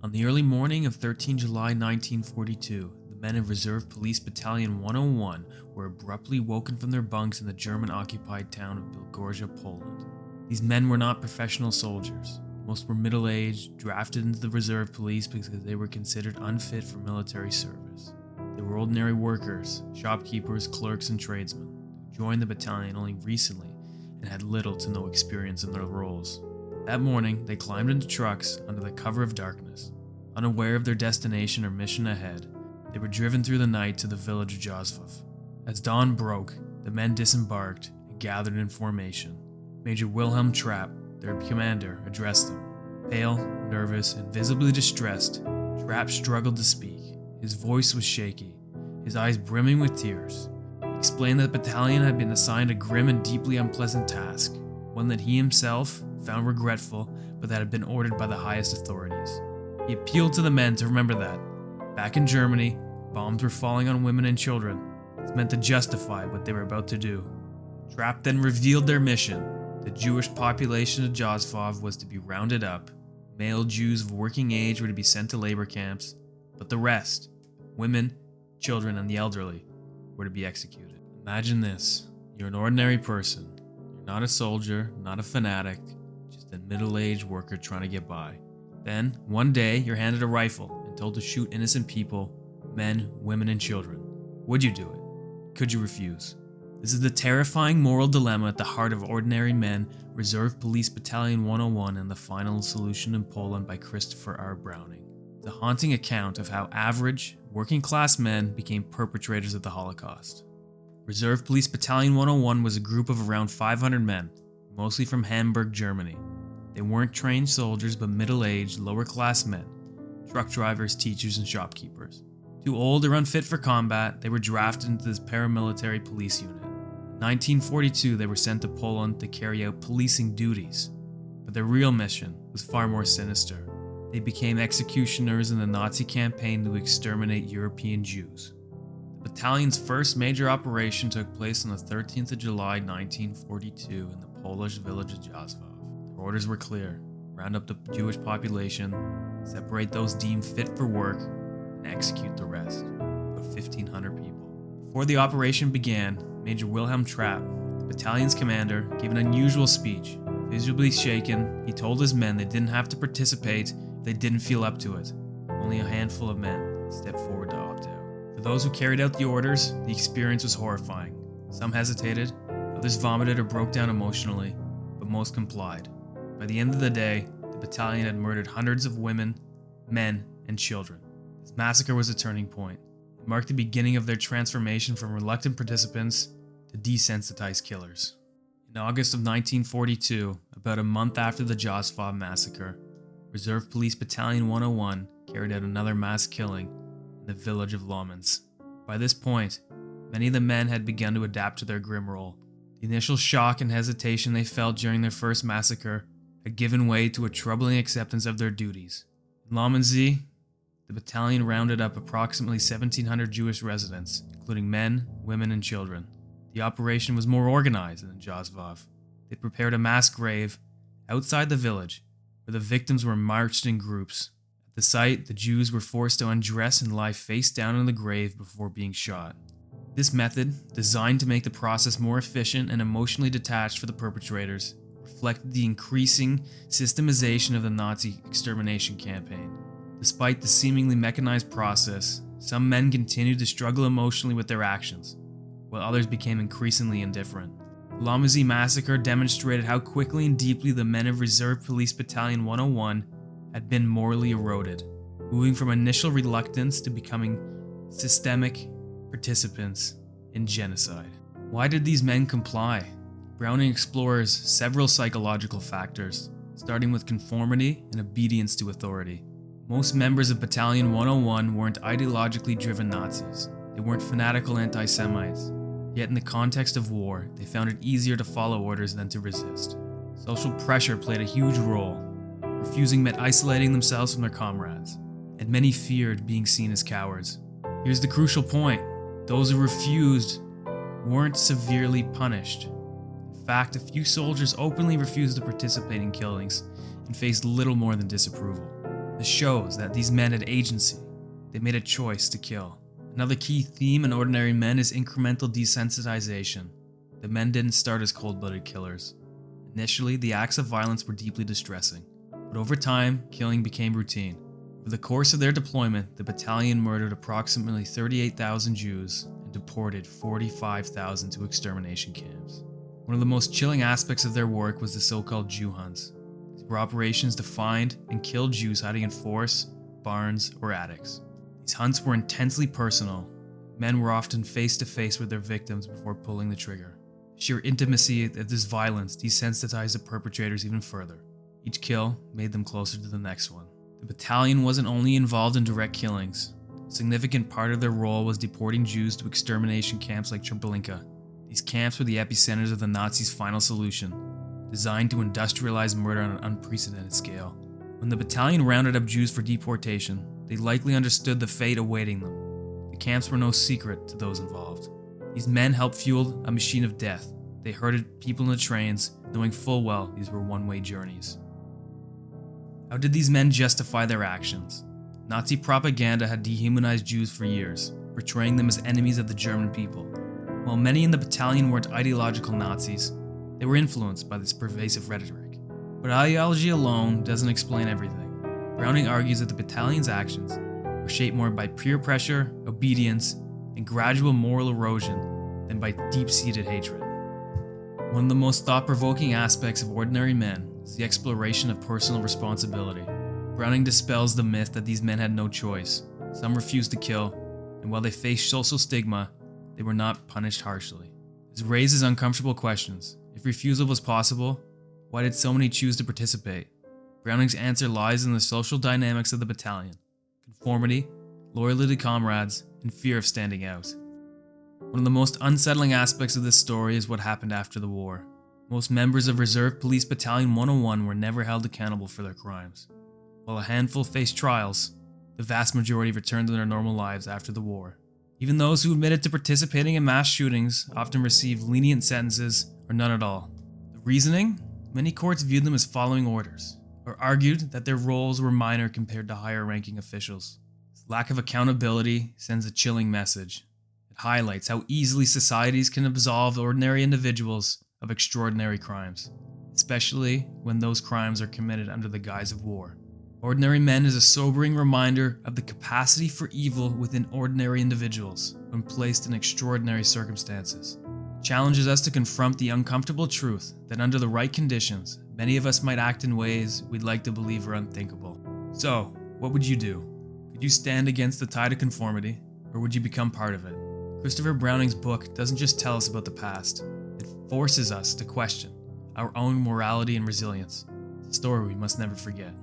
On the early morning of 13 July 1942, the men of Reserve Police Battalion 101 were abruptly woken from their bunks in the German-occupied town of Bilgorja, Poland. These men were not professional soldiers. Most were middle-aged, drafted into the Reserve Police because they were considered unfit for military service. They were ordinary workers, shopkeepers, clerks, and tradesmen, who joined the battalion only recently and had little to no experience in their roles. That morning, they climbed into trucks under the cover of darkness. Unaware of their destination or mission ahead, they were driven through the night to the village of Josvav. As dawn broke, the men disembarked and gathered in formation. Major Wilhelm Trapp, their commander, addressed them. Pale, nervous, and visibly distressed, Trapp struggled to speak. His voice was shaky, his eyes brimming with tears. He explained that the battalion had been assigned a grim and deeply unpleasant task, one that he himself found regretful, but that had been ordered by the highest authorities. He appealed to the men to remember that, back in Germany, bombs were falling on women and children. This meant to justify what they were about to do. Trapp then revealed their mission. The Jewish population of Josvav was to be rounded up. Male Jews of working age were to be sent to labor camps, but the rest, women, children, and the elderly, were to be executed. Imagine this. You're an ordinary person. You're not a soldier, not a fanatic, just a middle-aged worker trying to get by. Then, one day, you're handed a rifle and told to shoot innocent people, men, women, and children. Would you do it? Could you refuse? This is the terrifying moral dilemma at the heart of Ordinary Men, Reserve Police Battalion 101, and The Final Solution in Poland by Christoper R. Browning. It's a haunting account of how average, working-class men became perpetrators of the Holocaust. Reserve Police Battalion 101 was a group of around 500 men, mostly from Hamburg, Germany. They weren't trained soldiers but middle-aged, lower-class men, truck drivers, teachers, and shopkeepers. Too old or unfit for combat, they were drafted into this paramilitary police unit. In 1942, they were sent to Poland to carry out policing duties, but their real mission was far more sinister. They became executioners in the Nazi campaign to exterminate European Jews. The battalion's first major operation took place on the 13th of July 1942 in the Polish village of Josvav. Their orders were clear: round up the Jewish population, separate those deemed fit for work, and execute the rest, about 1,500 people. Before the operation began, Major Wilhelm Trapp, the battalion's commander, gave an unusual speech. Visibly shaken, he told his men they didn't have to participate if they didn't feel up to it. Only a handful of men stepped forward to opt out. For those who carried out the orders, the experience was horrifying. Some hesitated, others vomited or broke down emotionally, but most complied. By the end of the day, the battalion had murdered hundreds of women, men, and children. This massacre was a turning point. It marked the beginning of their transformation from reluctant participants to desensitized killers. In August of 1942, about a month after the Josvav massacre, Reserve Police Battalion 101 carried out another mass killing in the village of Lomens. By this point, many of the men had begun to adapt to their grim role. The initial shock and hesitation they felt during their first massacre had given way to a troubling acceptance of their duties. In Lomensee, the battalion rounded up approximately 1,700 Jewish residents, including men, women, and children. The operation was more organized than in Josvav. They prepared a mass grave outside the village, where the victims were marched in groups. At the site, the Jews were forced to undress and lie face down in the grave before being shot. This method, designed to make the process more efficient and emotionally detached for the perpetrators, reflected the increasing systemization of the Nazi extermination campaign. Despite the seemingly mechanized process, some men continued to struggle emotionally with their actions, while others became increasingly indifferent. The Lomensee massacre demonstrated how quickly and deeply the men of Reserve Police Battalion 101 had been morally eroded, moving from initial reluctance to becoming systemic participants in genocide. Why did these men comply? Browning explores several psychological factors, starting with conformity and obedience to authority. Most members of Battalion 101 weren't ideologically driven Nazis. They weren't fanatical anti-Semites. Yet in the context of war, they found it easier to follow orders than to resist. Social pressure played a huge role. Refusing meant isolating themselves from their comrades, and many feared being seen as cowards. Here's the crucial point: those who refused weren't severely punished. In fact, a few soldiers openly refused to participate in killings and faced little more than disapproval. This shows that these men had agency. They made a choice to kill. Another key theme in Ordinary Men is incremental desensitization. The men didn't start as cold-blooded killers. Initially, the acts of violence were deeply distressing, but over time, killing became routine. Over the course of their deployment, the battalion murdered approximately 38,000 Jews and deported 45,000 to extermination camps. One of the most chilling aspects of their work was the so-called Jew hunts. These were operations to find and kill Jews hiding in forests, barns, or attics. These hunts were intensely personal. Men were often face to face with their victims before pulling the trigger. Sheer intimacy of this violence desensitized the perpetrators even further. Each kill made them closer to the next one. The battalion wasn't only involved in direct killings. A significant part of their role was deporting Jews to extermination camps like Treblinka. These camps were the epicenters of the Nazis' final solution, designed to industrialize murder on an unprecedented scale. When the battalion rounded up Jews for deportation, they likely understood the fate awaiting them. The camps were no secret to those involved. These men helped fuel a machine of death. They herded people in the trains, knowing full well these were one-way journeys. How did these men justify their actions? Nazi propaganda had dehumanized Jews for years, portraying them as enemies of the German people. While many in the battalion weren't ideological Nazis, they were influenced by this pervasive rhetoric. But ideology alone doesn't explain everything. Browning argues that the battalion's actions were shaped more by peer pressure, obedience, and gradual moral erosion than by deep-seated hatred. One of the most thought-provoking aspects of Ordinary Men is the exploration of personal responsibility. Browning dispels the myth that these men had no choice. Some refused to kill, and while they faced social stigma, they were not punished harshly. This raises uncomfortable questions. If refusal was possible, why did so many choose to participate? Browning's answer lies in the social dynamics of the battalion: conformity, loyalty to comrades, and fear of standing out. One of the most unsettling aspects of this story is what happened after the war. Most members of Reserve Police Battalion 101 were never held accountable for their crimes. While a handful faced trials, the vast majority returned to their normal lives after the war. Even those who admitted to participating in mass shootings often received lenient sentences or none at all. The reasoning? Many courts viewed them as following orders, or argued that their roles were minor compared to higher-ranking officials. This lack of accountability sends a chilling message. It highlights how easily societies can absolve ordinary individuals of extraordinary crimes, especially when those crimes are committed under the guise of war. Ordinary Men is a sobering reminder of the capacity for evil within ordinary individuals when placed in extraordinary circumstances. It challenges us to confront the uncomfortable truth that under the right conditions, many of us might act in ways we'd like to believe are unthinkable. So, what would you do? Could you stand against the tide of conformity, or would you become part of it? Christopher Browning's book doesn't just tell us about the past, it forces us to question our own morality and resilience. It's a story we must never forget.